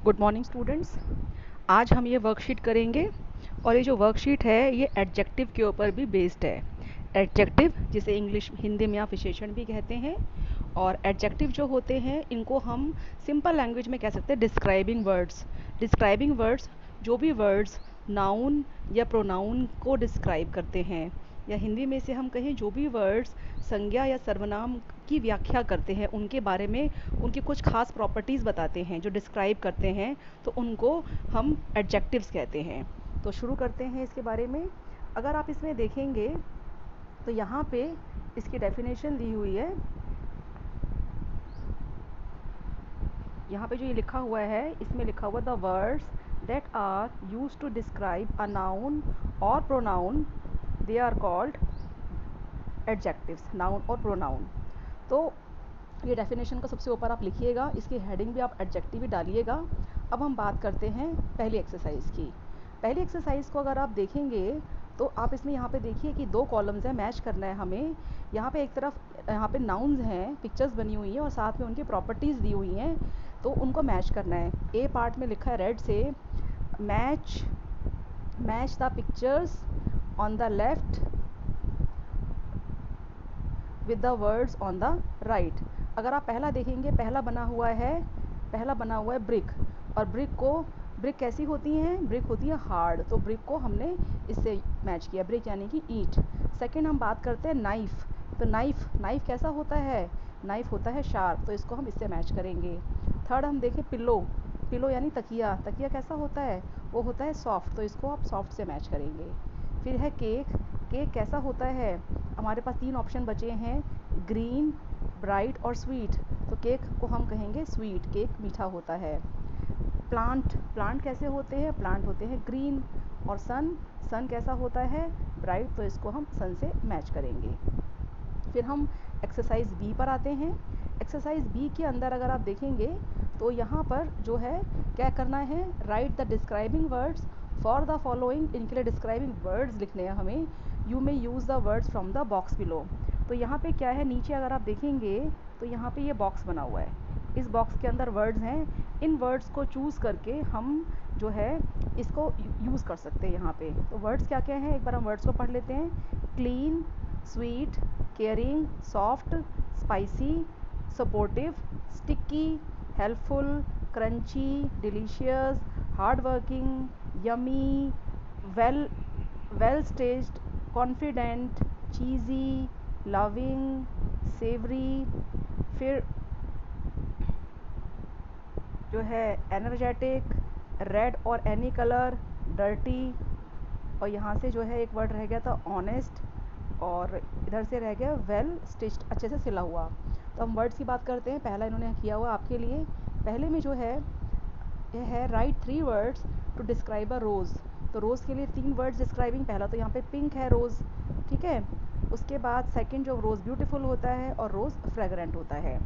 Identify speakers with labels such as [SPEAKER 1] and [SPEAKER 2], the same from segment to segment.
[SPEAKER 1] Good morning students. आज हम ये वर्कशीट करेंगे और ये जो वर्कशीट है ये एडजेक्टिव के ऊपर भी बेस्ड है। एडजेक्टिव जिसे इंग्लिश हिंदी में आप विशेषण भी कहते हैं, और एडजेक्टिव जो होते हैं इनको हम सिंपल लैंग्वेज में कह सकते हैं डिस्क्राइबिंग वर्ड्स। डिस्क्राइबिंग वर्ड्स जो भी वर्ड्स नाउन या प्रोनाउन को डिस्क्राइब करते हैं, या हिंदी में से हम कहें जो भी वर्ड्स संज्ञा या सर्वनाम की व्याख्या करते हैं, उनके बारे में उनकी कुछ खास प्रॉपर्टीज़ बताते हैं, जो डिस्क्राइब करते हैं, तो उनको हम एडजेक्टिव्स कहते हैं। तो शुरू करते हैं इसके बारे में। अगर आप इसमें देखेंगे तो यहाँ पे इसकी डेफिनेशन दी हुई है। यहाँ पे जो ये लिखा हुआ है इसमें लिखा हुआ the words that are use to describe a noun और pronoun they are called adjectives, noun और प्रोनाउन। तो ये डेफिनेशन का सबसे ऊपर आप लिखिएगा, इसकी हेडिंग भी आप एडजेक्टिव ही डालिएगा। अब हम बात करते हैं पहली एक्सरसाइज की। पहली एक्सरसाइज को अगर आप देखेंगे तो आप इसमें यहाँ पे देखिए कि दो कॉलम्स हैं, मैच करना है हमें। यहाँ पे एक तरफ यहाँ पे नाउन्स हैं, पिक्चर्स बनी हुई हैं और साथ में उनकी प्रॉपर्टीज़ दी हुई हैं, तो उनको मैच करना है। ए पार्ट में लिखा है रेड से match the pictures on the left with the words on the right. अगर आप पहला देखेंगे, पहला बना हुआ है ब्रिक, और ब्रिक कैसी होती हैं? ब्रिक होती है हार्ड, तो ब्रिक को हमने इससे मैच किया, ब्रिक यानी कि ईंट। सेकंड हम बात करते हैं नाइफ़, तो नाइफ़ कैसा होता है? नाइफ़ होता है शार्प, तो इसको हम इससे मैच करेंगे। थर्ड हम देखें पिलो यानी तकिया कैसा होता है? वो होता है सॉफ्ट, तो इसको आप सॉफ्ट से मैच करेंगे। फिर है केक कैसा होता है? हमारे पास तीन ऑप्शन बचे हैं, ग्रीन, ब्राइट और स्वीट, तो केक को हम कहेंगे स्वीट, केक मीठा होता है। प्लांट कैसे होते हैं? प्लांट होते हैं ग्रीन। और सन कैसा होता है? ब्राइट, तो इसको हम सन से मैच करेंगे। फिर हम एक्सरसाइज बी पर आते हैं। एक्सरसाइज बी के अंदर अगर आप देखेंगे तो यहाँ पर जो है क्या करना है, right the describing words for the following. इनके लिए डिस्क्राइबिंग वर्ड्स लिखने हैं हमें। You may use the words from the box below. तो यहाँ पे क्या है, नीचे अगर आप देखेंगे तो यहाँ पे ये बॉक्स बना हुआ है, इस बॉक्स के अंदर वर्ड्स हैं। इन वर्ड्स को चूज़ करके हम जो है इसको यूज़ कर सकते हैं यहाँ पे। तो वर्ड्स क्या क्या हैं, एक बार हम वर्ड्स को पढ़ लेते हैं। Clean, sweet, caring, soft, spicy, supportive, sticky, helpful, crunchy, delicious, hard working, yummy, well staged, confident, cheesy, loving, savoury. फिर जो है एनर्जेटिक, रेड और एनी कलर, डर्टी, और यहाँ से जो है एक वर्ड रह गया था ऑनेस्ट, और इधर से रह गया वेल स्टिच्ड, अच्छे से सिला हुआ। तो हम वर्ड्स की बात करते हैं। पहला इन्होंने किया हुआ आपके लिए, पहले में जो है यह है write 3 words to describe a rose. तो रोज़ के लिए 3 वर्ड्स डिस्क्राइबिंग। पहला तो यहाँ पे पिंक है रोज़, ठीक है। उसके बाद सेकंड जो रोज़ ब्यूटीफुल होता है और रोज़ फ्रेगरेंट होता है।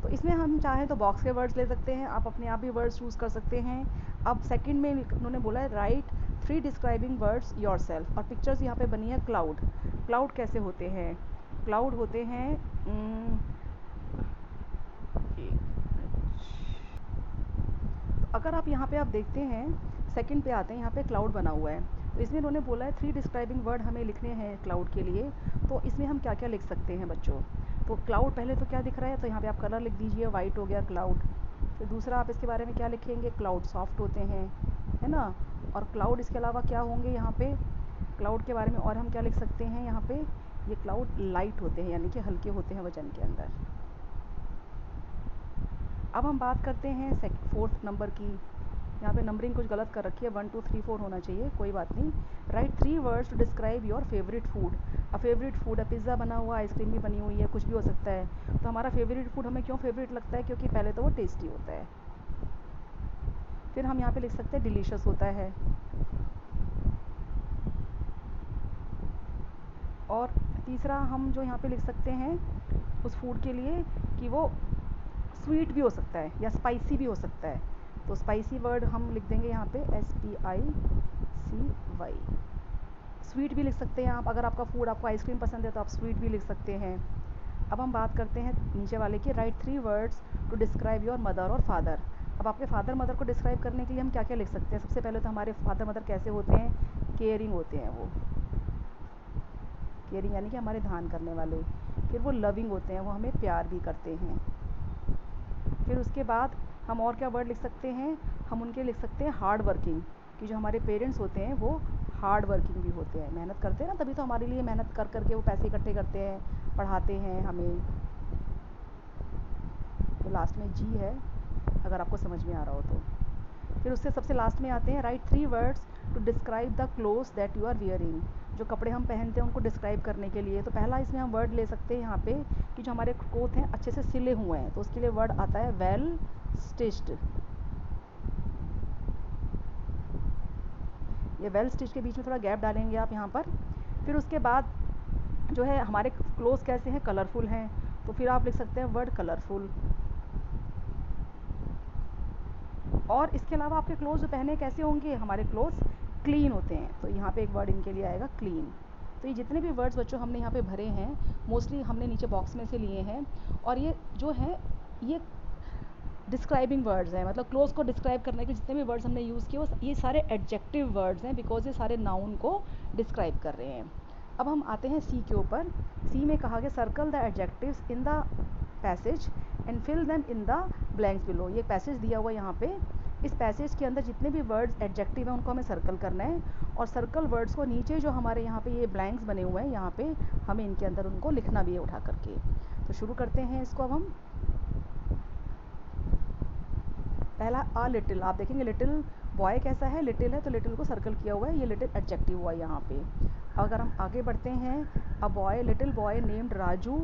[SPEAKER 1] तो इसमें हम चाहें तो बॉक्स के वर्ड्स ले सकते हैं, आप अपने आप भी वर्ड्स चूज़ कर सकते हैं। अब सेकंड में उन्होंने बोला है राइट 3 डिस्क्राइबिंग वर्ड्स योरसेल्फ, और पिक्चर्स यहाँ पे बनी है क्लाउड कैसे होते हैं? क्लाउड होते हैं अगर आप यहाँ पे आप देखते हैं, सेकंड पे आते हैं, यहाँ पे क्लाउड बना हुआ है, तो इसमें उन्होंने बोला है 3 डिस्क्राइबिंग वर्ड हमें लिखने हैं क्लाउड के लिए। तो इसमें हम क्या क्या लिख सकते हैं बच्चों? तो क्लाउड पहले तो क्या दिख रहा है, तो यहाँ पे आप कलर लिख दीजिए, वाइट हो गया क्लाउड। फिर दूसरा आप इसके बारे में क्या लिखेंगे, क्लाउड सॉफ्ट होते हैं, है ना। और क्लाउड इसके अलावा क्या होंगे यहाँ पे, क्लाउड के बारे में और हम क्या लिख सकते हैं यहाँ पे, ये क्लाउड लाइट होते हैं, यानी कि हल्के होते हैं वजन के अंदर। अब हम बात करते हैं 4th नंबर की। यहाँ पे नंबरिंग कुछ गलत कर रखी है, 1 2 3 4 होना चाहिए, कोई बात नहीं। Write 3 words to describe your favourite food. Favourite food है, पिज़्ज़ा बना हुआ, आइसक्रीम भी बनी हुई है, कुछ भी हो सकता है। तो हमारा फेवरेट फूड हमें क्यों फेवरेट लगता है? क्योंकि पहले तो वो टेस्टी होता है। फिर हम यहाँ पे लिख सकते हैं डिलीशियस होता है। और तीसरा हम जो यहाँ पे लिख सकते हैं उस फूड के लिए कि वो स्वीट भी हो सकता है या स्पाइसी भी हो सकता है। तो स्पाइसी वर्ड हम लिख देंगे यहाँ पे SPICY। स्वीट भी लिख सकते हैं आप, अगर आपका फूड, आपको आइसक्रीम पसंद है तो आप स्वीट भी लिख सकते हैं। अब हम बात करते हैं नीचे वाले की, write 3 words to describe your mother और फादर। अब आपके फादर मदर को डिस्क्राइब करने के लिए हम क्या क्या लिख सकते हैं? सबसे पहले तो हमारे फादर मदर कैसे होते हैं? केयरिंग होते हैं वो, केयरिंग यानी कि हमारे ध्यान करने वाले। फिर वो लविंग होते हैं, वो हमें प्यार भी करते हैं। फिर उसके बाद हम और क्या वर्ड लिख सकते हैं? हम उनके लिख सकते हैं हार्ड वर्किंग, कि जो हमारे पेरेंट्स होते हैं वो हार्ड वर्किंग भी होते हैं, मेहनत करते हैं ना, तभी तो हमारे लिए मेहनत कर करके वो पैसे इकट्ठे करते हैं, पढ़ाते हैं हमें। तो लास्ट में जी है, अगर आपको समझ में आ रहा हो तो। फिर उससे सबसे लास्ट में आते हैं write 3 words to describe the clothes that you are wearing, जो कपड़े हम पहनते हैं उनको डिस्क्राइब करने के लिए। तो पहला इसमें हम वर्ड ले सकते हैं यहाँ पे कि जो हमारे क्लोथ हैं अच्छे से सिले हुए हैं, तो उसके लिए वर्ड आता है वेल स्टिच्ड। ये वेल स्टिच के बीच में थोड़ा गैप डालेंगे आप यहाँ पर। फिर उसके बाद जो है हमारे क्लोथ्स कैसे हैं? कलरफुल हैं, तो फिर आप लिख सकते हैं वर्ड कलरफुल। और इसके अलावा आपके क्लोथ्स जो पहने कैसे होंगे? हमारे क्लोथ्स क्लीन होते हैं, तो यहाँ पे एक वर्ड इनके लिए आएगा क्लीन। तो ये जितने भी वर्ड्स बच्चों हमने यहाँ पे भरे हैं, मोस्टली हमने नीचे बॉक्स में से लिए हैं, और ये जो है ये डिस्क्राइबिंग वर्ड्स हैं, मतलब क्लोथ्स को डिस्क्राइब करने के जितने भी वर्ड्स हमने यूज़ किए वो ये सारे एडजेक्टिव वर्ड्स हैं, बिकॉज ये सारे नाउन को डिस्क्राइब कर रहे हैं। अब हम आते हैं सी के ऊपर। सी में कहा गया circle the adjectives in the passage and fill them in the blanks below. ये पैसेज दिया हुआ यहाँ पे, इस पैसेज के अंदर जितने भी वर्ड्स एडजेक्टिव हैं उनको हमें सर्कल करना है, और सर्कल वर्ड्स को नीचे जो हमारे यहाँ पे ये ब्लैंक्स बने हुए हैं यहाँ पे हमें इनके अंदर उनको लिखना भी है उठा करके। तो शुरू करते हैं इसको। अब हम पहला अ लिटिल, आप देखेंगे लिटिल बॉय कैसा है? लिटिल है तो लिटिल को सर्कल किया हुआ है, ये लिटिल एडजेक्टिव हुआ यहाँ पे। अगर हम आगे बढ़ते हैं, a boy, little boy named Raju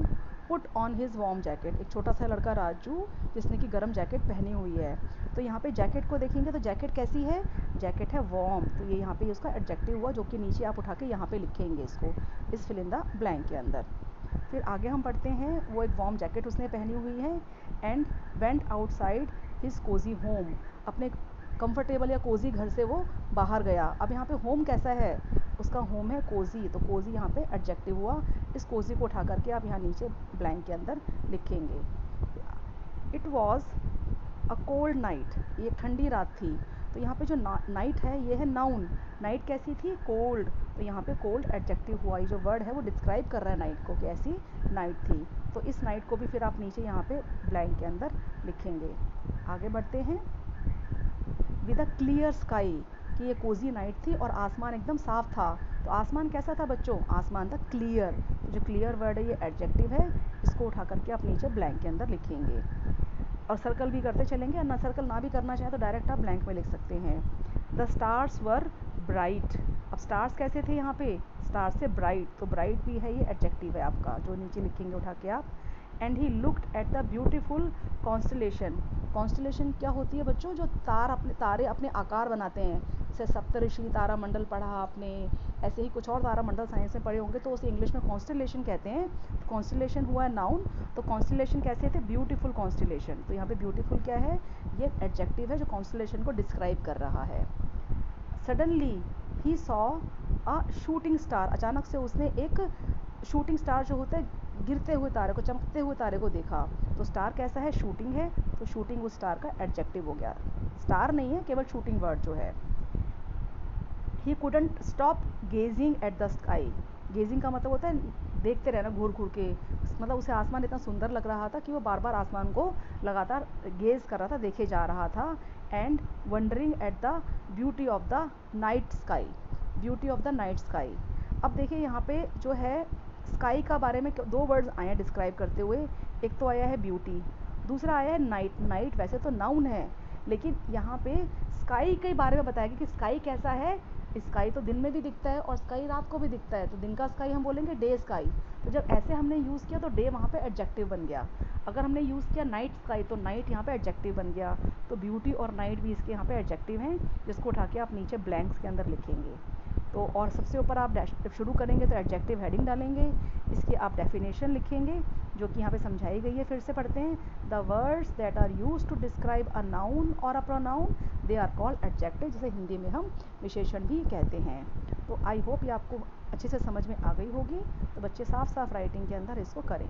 [SPEAKER 1] put on his warm jacket, एक छोटा सा लड़का राजू जिसने कि गर्म जैकेट पहनी हुई है। तो यहाँ पे जैकेट को देखेंगे तो जैकेट कैसी है? जैकेट है वार्म, तो ये यहाँ पे उसका एडजेक्टिव हुआ, जो कि नीचे आप उठा के यहाँ पे लिखेंगे इसको, इस फिल इन द ब्लैंक के अंदर। फिर आगे हम पढ़ते हैं, वो एक वार्म जैकेट उसने पहनी हुई है, and went outside his cosy home, अपने कंफर्टेबल या कोजी घर से वो बाहर गया। अब यहाँ पे होम कैसा है? उसका होम है कोजी, तो कोजी यहाँ पे एडजेक्टिव हुआ। इस कोजी को उठा करके आप यहाँ नीचे ब्लैंक के अंदर लिखेंगे। It was a cold night, ये ठंडी रात थी, तो यहाँ पे जो नाइट है ये है नाउन, नाइट कैसी थी? कोल्ड, तो यहाँ पे कोल्ड एडजेक्टिव हुआ। ये जो वर्ड है वो डिस्क्राइब कर रहा है नाइट को, कैसी नाइट थी, तो इस नाइट को भी फिर आप नीचे यहाँ पे ब्लैंक के अंदर लिखेंगे। आगे बढ़ते हैं, विद अ क्लियर स्काई, कि ये कोजी नाइट थी और आसमान एकदम साफ था। तो आसमान कैसा था बच्चों? आसमान था क्लियर, तो जो क्लियर वर्ड है ये एडजेक्टिव है, इसको उठा करके आप नीचे ब्लैंक के अंदर लिखेंगे। और सर्कल भी करते चलेंगे, ना सर्कल ना भी करना चाहें तो डायरेक्ट आप ब्लैंक में लिख सकते हैं। द स्टार्स वर ब्राइट, अब स्टार्स कैसे थे यहाँ पे? स्टार्स से ब्राइट, तो ब्राइट भी है ये एडजेक्टिव है आपका, जो नीचे लिखेंगे उठा के आप। And he looked at the beautiful constellation, constellation क्या होती है बच्चों? जो तारे अपने आकार बनाते हैं, जैसे सप्तऋषि तारा मंडल पढ़ा आपने, ऐसे ही कुछ और तारा मंडल साइंस में पढ़े होंगे, तो उसे इंग्लिश में कॉन्स्टलेशन कहते हैं। तो कॉन्स्टलेशन हुआ है नाउन, तो कॉन्स्टलेशन कैसे थे? ब्यूटीफुल कॉन्स्टलेशन, तो यहाँ पे ब्यूटीफुल क्या है? ये एडजेक्टिव है जो कॉन्स्टलेशन को डिस्क्राइब कर रहा है। Suddenly he saw a shooting star, अचानक से उसने एक शूटिंग स्टार जो होता है गिरते हुए तारे को, चमकते हुए तारे को देखा। तो स्टार कैसा है? शूटिंग है, तो शूटिंग उस स्टार का एडजेक्टिव हो गया, स्टार नहीं है, केवल शूटिंग वर्ड जो है। He couldn't stop gazing at the sky, gazing का मतलब होता है देखते रहना घूर घूर के, मतलब उसे आसमान इतना सुंदर लग रहा था कि वो बार बार आसमान को लगातार गेज कर रहा था, देखे जा रहा था। And wondering at the beauty of the night sky, beauty of the night sky. अब देखिए यहाँ पे जो है स्काई का बारे में दो वर्ड्स आए हैं डिस्क्राइब करते हुए, एक तो आया है ब्यूटी, दूसरा आया है नाइट। नाइट वैसे तो नाउन है, लेकिन यहाँ पे स्काई के बारे में बताया कि स्काई कैसा है? स्काई तो दिन में भी दिखता है और स्काई रात को भी दिखता है, तो दिन का स्काई हम बोलेंगे डे स्काई। तो जब ऐसे हमने यूज़ किया तो डे वहाँ पे एडजेक्टिव बन गया। अगर हमने यूज़ किया नाइट स्काई तो नाइट यहाँ पे एडजेक्टिव बन गया। तो ब्यूटी और नाइट भी इसके यहाँ पे एडजेक्टिव हैं, जिसको उठा के आप नीचे ब्लैंक्स के अंदर लिखेंगे। तो और सबसे ऊपर आप शुरू करेंगे तो एडजेक्टिव हेडिंग डालेंगे, इसकी आप डेफिनेशन लिखेंगे जो कि यहाँ पे समझाई गई है। फिर से पढ़ते हैं, the words that are use to describe a noun और a pronoun they are called adjective, जिसे हिंदी में हम विशेषण भी कहते हैं। तो आई होप ये आपको अच्छे से समझ में आ गई होगी। तो बच्चे साफ साफ राइटिंग के अंदर इसको करें।